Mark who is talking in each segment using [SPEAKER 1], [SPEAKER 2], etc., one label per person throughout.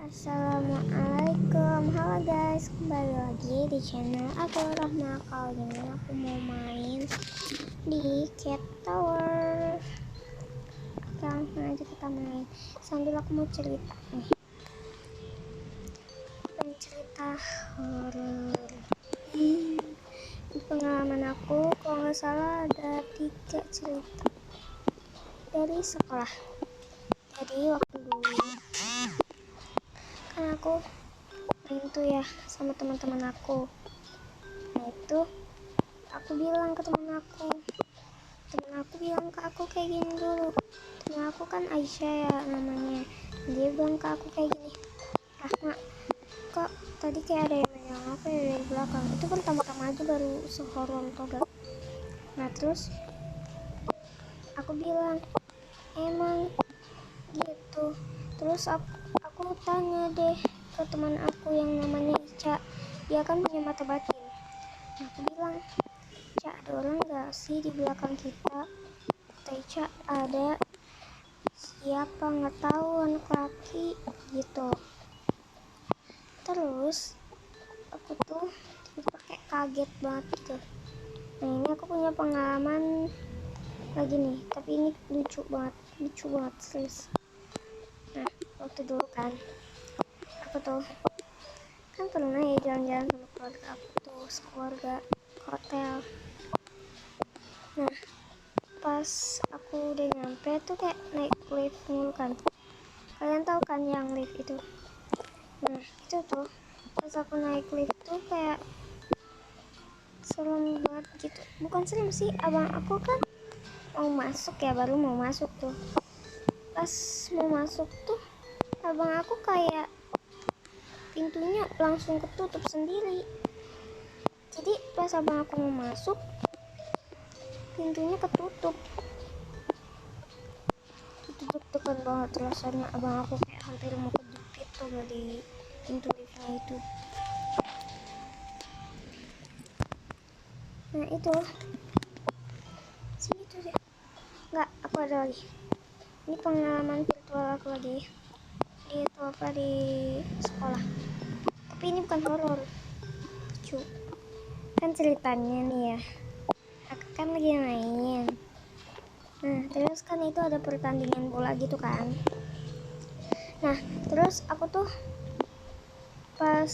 [SPEAKER 1] Assalamualaikum, halo guys, kembali lagi di channel aku Rahma. Kali ini aku mau main di Cat Tower. Langsung aja kita main sambil aku mau cerita nih. Pengen cerita horor. Di pengalaman aku, kalau nggak salah ada 3 cerita dari sekolah. Jadi waktu dulu kan aku main tuh ya sama teman-teman aku. Nah itu aku bilang ke teman aku bilang ke aku kayak gini dulu. Temen aku kan Aisyah ya namanya. Dia bilang ke aku kayak gini, Rahma, kok tadi kayak ada yang megang apa ya dari belakang. Itu pertama-tama aja baru sehoror toga. Nah terus aku bilang emang gitu. Terus aku tanya deh ke teman aku yang namanya Ica. Dia kan punya mata batin. Nah, aku bilang, Ica, ada orang gak sih di belakang kita? Kata Ica, ada. Siapa nggak tahu, anak laki gitu. Terus aku tuh tiba-tiba kayak kaget banget gitu. Nah ini aku punya pengalaman lagi nih, tapi ini lucu banget serius. Nah waktu dulu kan aku tuh kan pernah ya jalan-jalan sama keluarga aku tuh, sekeluarga ke hotel. Nah pas aku udah nyampe tuh kayak naik lift mulu kan. Kalian tahu kan yang lift itu? Nah itu tuh pas aku naik lift tuh kayak serem banget gitu. Bukan serem sih, abang aku kan mau masuk ya, baru mau masuk tuh. Pas mau masuk tuh abang aku kayak pintunya langsung ketutup sendiri. Jadi pas abang aku mau masuk pintunya ketutup. Itu deg-degan banget rasanya. Abang aku kayak hampir mau kejepit tuh dari pintu liftnya itu. Nah itu sini tuh deh. Nggak, aku ada lagi. Ini pengalaman virtual aku lagi di itu apa di sekolah. Tapi ini bukan horor, lucu. Kan ceritanya nih ya, aku kan lagi main. Nah terus kan itu ada pertandingan bola gitu kan. Nah terus aku tuh pas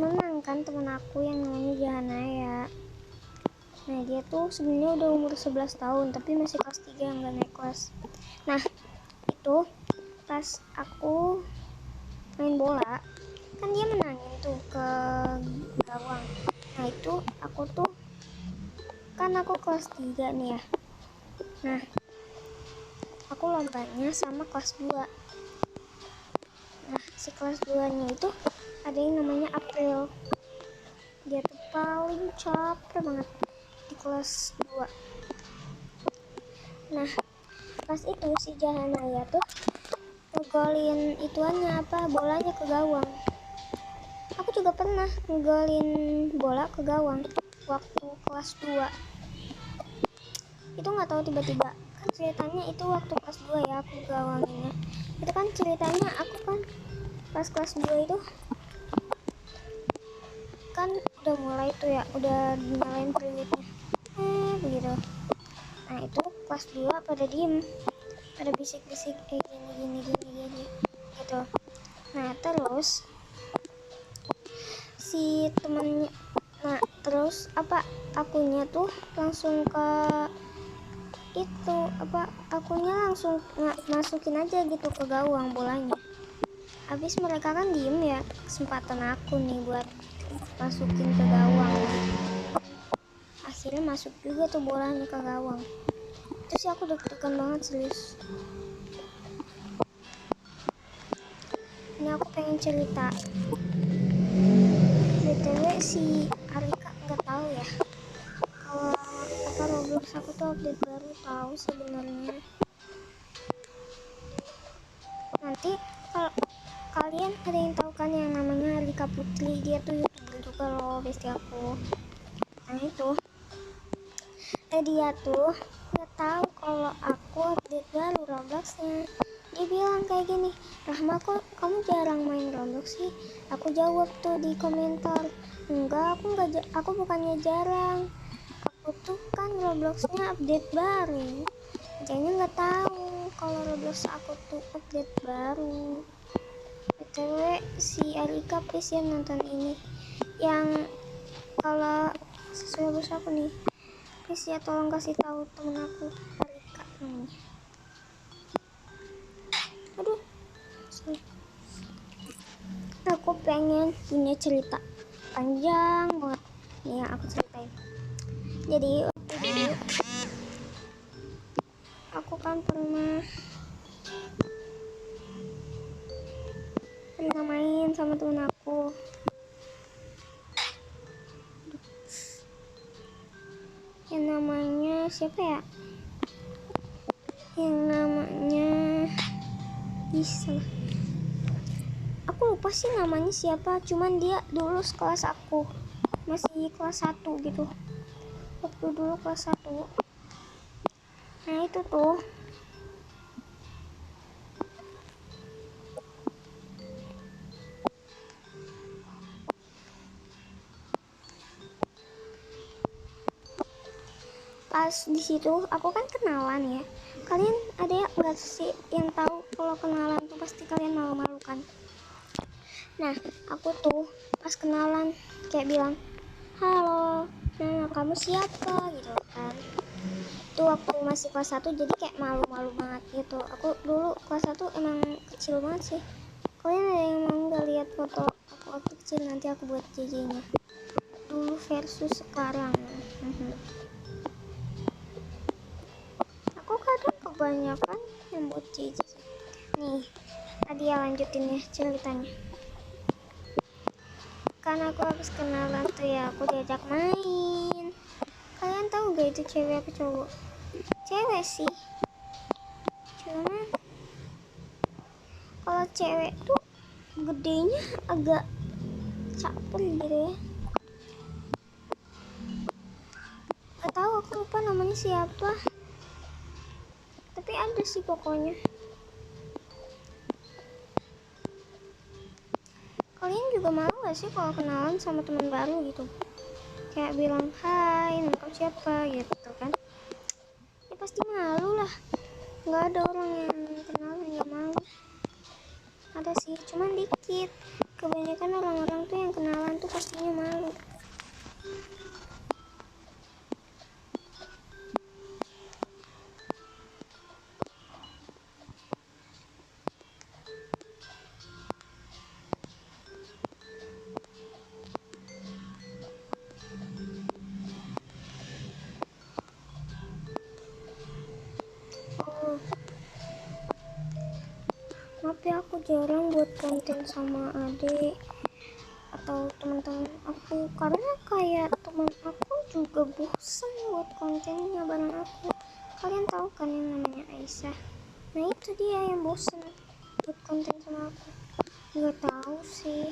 [SPEAKER 1] menang kan temen aku yang namanya Jahanaya. Nah dia tuh sebenarnya udah umur 11 tahun tapi masih kelas 3, nggak naik kelas. Nah itu pas aku main bola kan dia menangin tuh ke gawang. Nah itu aku tuh kan aku kelas 3 nih ya. Nah aku lompatnya sama kelas 2. Nah si kelas 2 nya itu ada yang namanya April. Dia tuh paling caper banget di kelas 2. Nah pas itu si Jahanaya tuh ngegolin ituannya apa, bolanya ke gawang. Aku juga pernah ngegolin bola ke gawang waktu kelas 2. Itu nggak tahu tiba-tiba kan ceritanya itu waktu kelas 2 ya aku gawanginnya. Itu kan ceritanya aku kan pas kelas 2 itu kan udah mulai tuh ya, udah nyalain priwitnya begitu. Nah itu kelas 2 pada diem, pada bisik-bisik gini gitu. Nah terus si temennya, nah terus apa akunya tuh langsung ke itu apa, akunya langsung masukin aja gitu ke gawang bolanya. Habis mereka kan diem ya, kesempatan aku nih buat masukin ke gawang. Akhirnya masuk juga tuh bolanya ke gawang. Itu sih aku deg-degan banget serius. Ini aku pengen cerita. BTW si Arika nggak tahu ya kalau apa Roblox aku tuh update baru, tahu sebenarnya. Nanti kalau kalian ada yang tahu kan yang namanya Arika Putri, dia tuh YouTuber juga loh, bestie aku. Nah itu dia tuh nggak tahu kalau aku update baru Robloxnya. Dia bilang kayak gini, Rahma kok kamu jarang main Roblox sih? Aku jawab tuh di komentar, enggak, aku bukannya jarang, aku tuh kan Robloxnya update baru. Jadinya nggak tahu kalau Roblox aku tuh update baru. BTW si Alika please ya nonton ini, yang kalau sesuai bos aku nih, please ya tolong kasih tahu temen aku Alika namanya. Aduh, sorry. Aku pengen punya cerita panjang banget nih yang aku ceritain. Jadi waktu dulu aku kan pernah main sama temen aku. Yang namanya siapa ya? Yang namanya Isla. Aku lupa sih namanya siapa, cuman dia dulu sekelas aku, masih kelas 1 gitu. Waktu dulu kelas 1. Nah itu tuh pas di situ aku kan kenalan ya. Kalian ada ya nggak sih yang tahu kalau kenalan tuh pasti kalian malu-malu kan? Nah aku tuh pas kenalan kayak bilang, halo, nama kamu siapa gitu kan. Itu waktu masih kelas 1 jadi kayak malu-malu banget gitu. Aku dulu kelas 1 emang kecil banget sih. Kalian ada yang mau nggak lihat foto aku waktu kecil? Nanti aku buat JJ-nya dulu versus sekarang. Aku kadang kebanyakan yang buat JJ. Nih tadi ya lanjutin ya ceritanya. Kan aku habis kenalan tuh ya, aku diajak main. Kalian tahu gak itu cewek apa cowok? Cewek sih, cuman kalau cewek tuh gedenya agak caper gitu ya. Gak tahu, aku lupa namanya siapa, tapi ada sih pokoknya. Kalian juga mau gak sih kalau kenalan sama teman baru gitu? Kayak bilang, hai, nama kamu siapa gitu kan? Ya pasti malu lah. Gak ada orang yang kenalan gak malu. Ada sih, cuman dikit. Kebanyakan orang-orang tuh yang kenalan tuh pastinya malu. Oh, maaf ya aku jarang buat konten sama adik atau teman-teman aku, karena kayak teman aku juga bosan buat kontennya bareng aku. Kalian tahu kan yang namanya Aisyah? Nah itu dia yang bosan buat konten sama aku. Nggak tahu sih,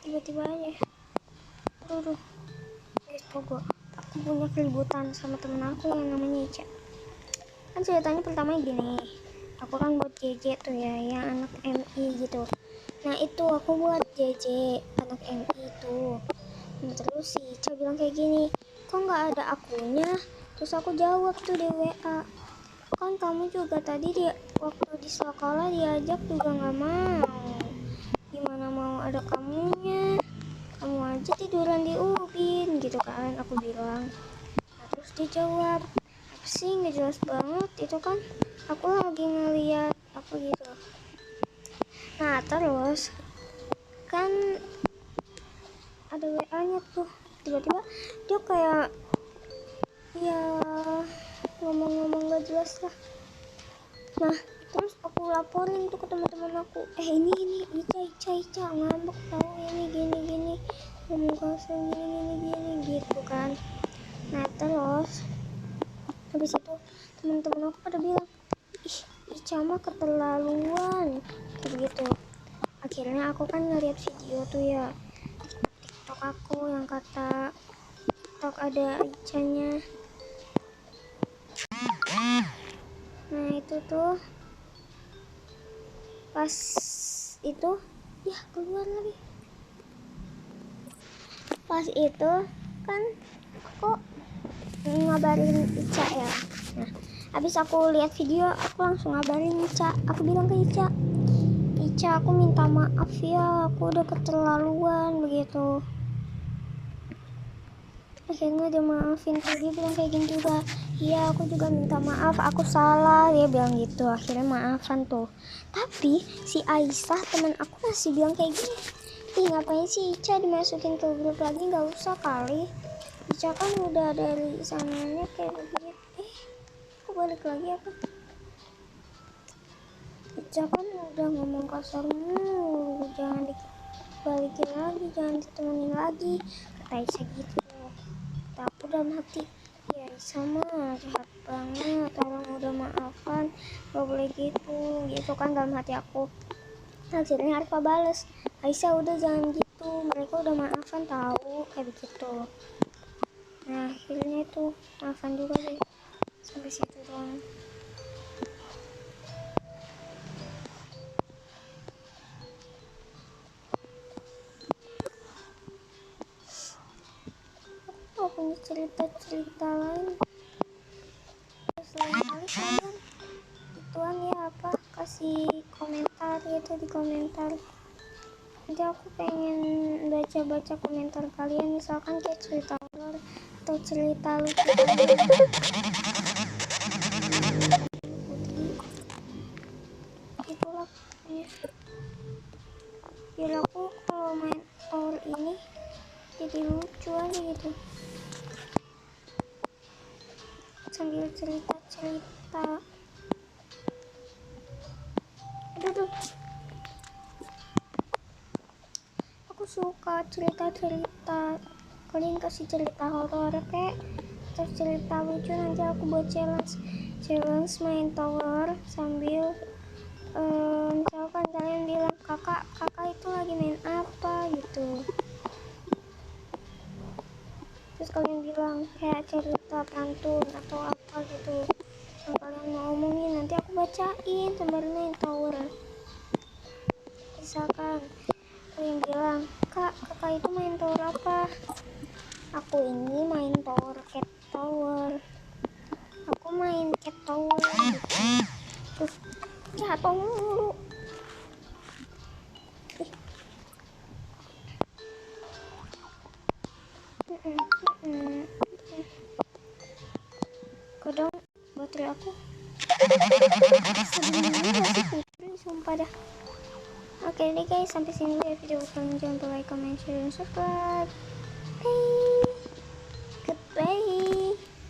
[SPEAKER 1] tiba-tiba aja. Aduh guys, pokok aku punya keributan sama temen aku yang namanya Ica. Kan ceritanya pertama gini, aku kan buat JJ tuh ya, yang anak MI gitu. Nah itu aku buat JJ anak MI itu. Nah, terus si Ica bilang kayak gini, kok nggak ada akunya? Terus aku jawab tuh di WA, kan kamu juga tadi waktu di sekolah diajak juga nggak mau. Gimana mau ada kamunya? Kamu aja tiduran di ubin gitu kan, aku bilang. Nah, terus dia jawab, apa sih nggak jelas banget itu kan, aku lagi ngeliat apa gitu. Nah terus kan ada WA-nya tuh, tiba-tiba dia kayak ya ngomong-ngomong gak jelas lah. Nah terus aku laporin tuh ke teman-teman aku, ini Ica ngambek tahu, ini gini ngomong kasar gini gitu kan. Nah terus habis itu teman-teman aku pada bilang, ih Ica mah keterlaluan kayak gitu. Akhirnya aku kan ngeliat video tuh ya TikTok aku yang kata TikTok ada Icanya. Nah itu itu tuh pas itu ya keluar lagi. Pas itu kan aku ngabarin Ica ya. Nah, habis aku lihat video, aku langsung ngabarin Ica. Aku bilang ke Ica, Ica aku minta maaf ya, aku udah keterlaluan begitu. Akhirnya dia maafin, dia bilang kayak gini juga, iya aku juga minta maaf, aku salah, dia bilang gitu. Akhirnya maafan tuh. Tapi si Aisyah teman aku masih bilang kayak gini, ih ngapain sih Ica dimasukin ke grup lagi, nggak usah kali, Ica kan udah dari sananya kayak begitu. Aku balik lagi apa, Ica kan udah ngomong kasar mulu, jangan dibalikin lagi, jangan ditemenin lagi, kata Aisyah gitu. Aku dalam hati, ya sama jahat banget, orang udah maafan gak boleh gitu kan dalam hati aku. Akhirnya Arfa bales, Aisyah udah jangan gitu, mereka udah maafan tahu, kayak begitu. Nah akhirnya itu maafan juga deh, sampai situ doang. Aku punya cerita-cerita lain. Selain kali kalian ituan ya apa, kasih komentar gitu di komentar. Nanti aku pengen baca-baca komentar kalian, misalkan kayak cerita horor atau cerita lucu kalian. Itulah pokoknya. Biar aku kalau main horor ini jadi lucu aja gitu, sambil cerita-cerita. Aduh, aku suka cerita-cerita. Kalian kasih cerita horor kayak atau cerita lucu, nanti aku buat challenge main tower sambil misalkan kalian bilang kakak itu lagi main apa gitu, terus kalian bilang kayak cerita pantun atau apa gitu yang kalian mau omongin, nanti aku bacain sambil main tower. Misalkan kalian bilang kakak itu main tower apa, aku ini main tower cat tower, aku main cat tower gitu. Terus jatuh mulu. Kadang baterai aku sumpah dah. Oke deh guys, sampai sini dulu ya video kalian, jangan lupa like, comment, share, dan subscribe. Bye.